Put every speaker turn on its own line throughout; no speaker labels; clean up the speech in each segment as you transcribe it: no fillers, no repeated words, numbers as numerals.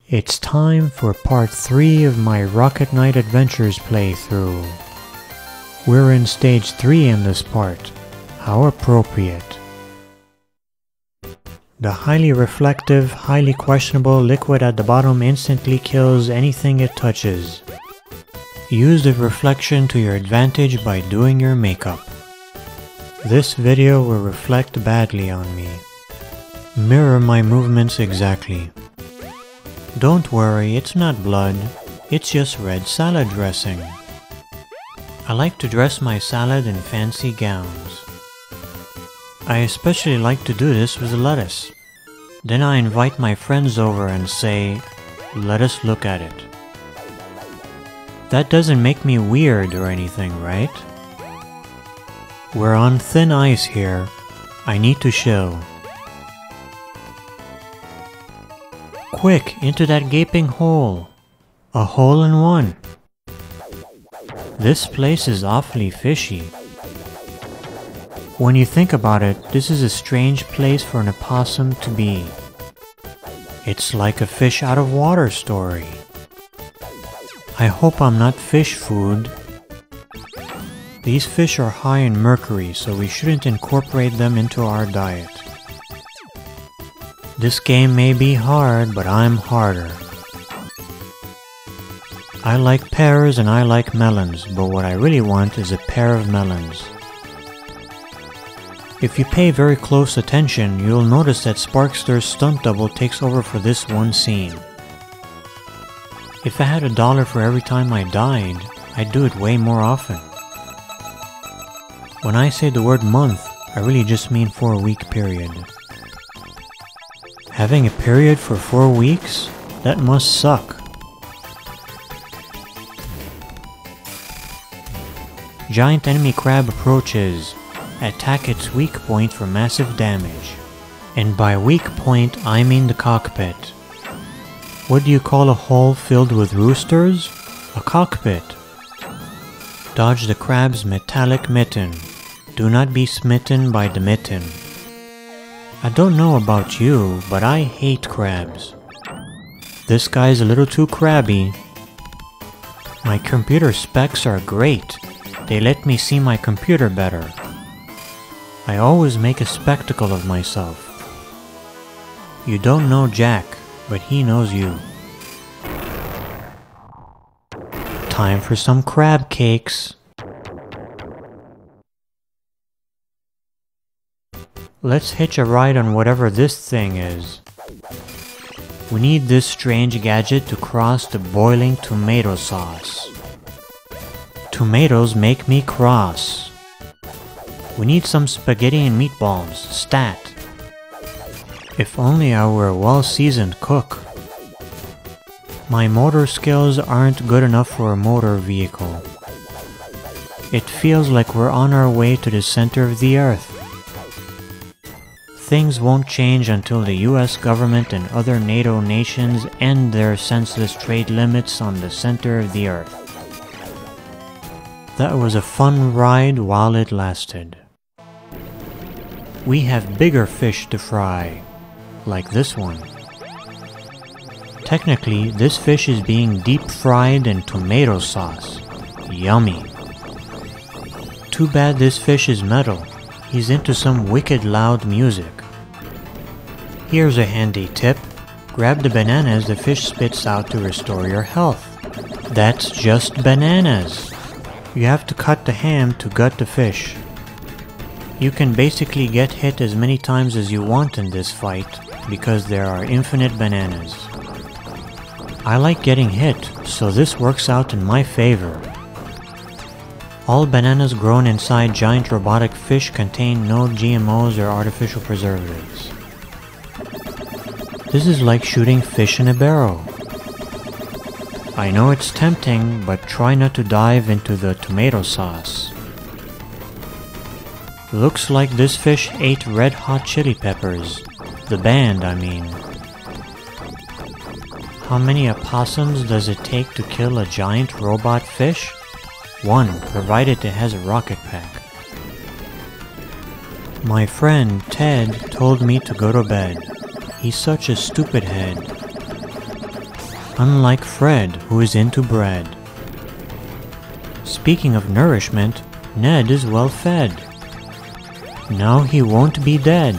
It's time for part 3 of my Rocket Knight Adventures playthrough. We're in stage 3 in this part. How appropriate. The highly reflective, highly questionable liquid at the bottom instantly kills anything it touches. Use the reflection to your advantage by doing your makeup. This video will reflect badly on me. Mirror my movements exactly. Don't worry, it's not blood, it's just red salad dressing. I like to dress my salad in fancy gowns. I especially like to do this with lettuce. Then I invite my friends over and say, "Let us look at it." That doesn't make me weird or anything, right? We're on thin ice here. I need to chill. Quick, into that gaping hole. A hole in one. This place is awfully fishy. When you think about it, this is a strange place for an opossum to be. It's like a fish out of water story. I hope I'm not fish food. These fish are high in mercury, so we shouldn't incorporate them into our diet. This game may be hard, but I'm harder. I like pears and I like melons, but what I really want is a pair of melons. If you pay very close attention, you'll notice that Sparkster's stunt double takes over for this one scene. If I had $1 for every time I died, I'd do it way more often. When I say the word month, I really just mean 4-week period. Having a period for 4 weeks? That must suck. Giant enemy crab approaches. Attack its weak point for massive damage. And by weak point, I mean the cockpit. What do you call a hole filled with roosters? A cockpit. Dodge the crab's metallic mitten. Do not be smitten by the mitten. I don't know about you, but I hate crabs. This guy's a little too crabby. My computer specs are great. They let me see my computer better. I always make a spectacle of myself. You don't know Jack, but he knows you. Time for some crab cakes. Let's hitch a ride on whatever this thing is. We need this strange gadget to cross the boiling tomato sauce. Tomatoes make me cross. We need some spaghetti and meatballs, stat. If only I were a well-seasoned cook. My motor skills aren't good enough for a motor vehicle. It feels like we're on our way to the center of the earth. Things won't change until the US government and other NATO nations end their senseless trade limits on the center of the earth. That was a fun ride while it lasted. We have bigger fish to fry, like this one. Technically, this fish is being deep fried in tomato sauce. Yummy. Too bad this fish is metal. He's into some wicked loud music. Here's a handy tip. Grab the bananas the fish spits out to restore your health. That's just bananas. You have to cut the ham to gut the fish. You can basically get hit as many times as you want in this fight because there are infinite bananas. I like getting hit, so this works out in my favor. All bananas grown inside giant robotic fish contain no GMOs or artificial preservatives. This is like shooting fish in a barrel. I know it's tempting, but try not to dive into the tomato sauce. Looks like this fish ate Red Hot Chili Peppers. The band, I mean. How many opossums does it take to kill a giant robot fish? 1, provided it has a rocket pack. My friend Ted told me to go to bed. He's such a stupid head. unlike Fred, who is into bread. Speaking of nourishment, Ned is well fed. Now he won't be dead.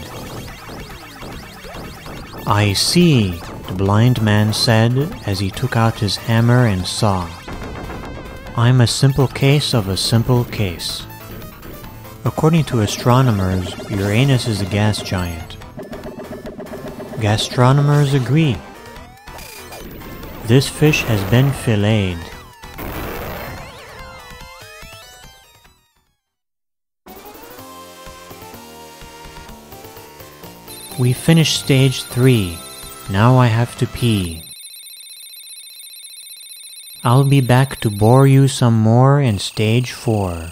I see, the blind man said as he took out his hammer and saw. I'm a simple case of a simple case. According to astronomers, Uranus is a gas giant. Gastronomers agree. This fish has been filleted. We finished stage 3. Now I have to pee. I'll be back to bore you some more in stage 4.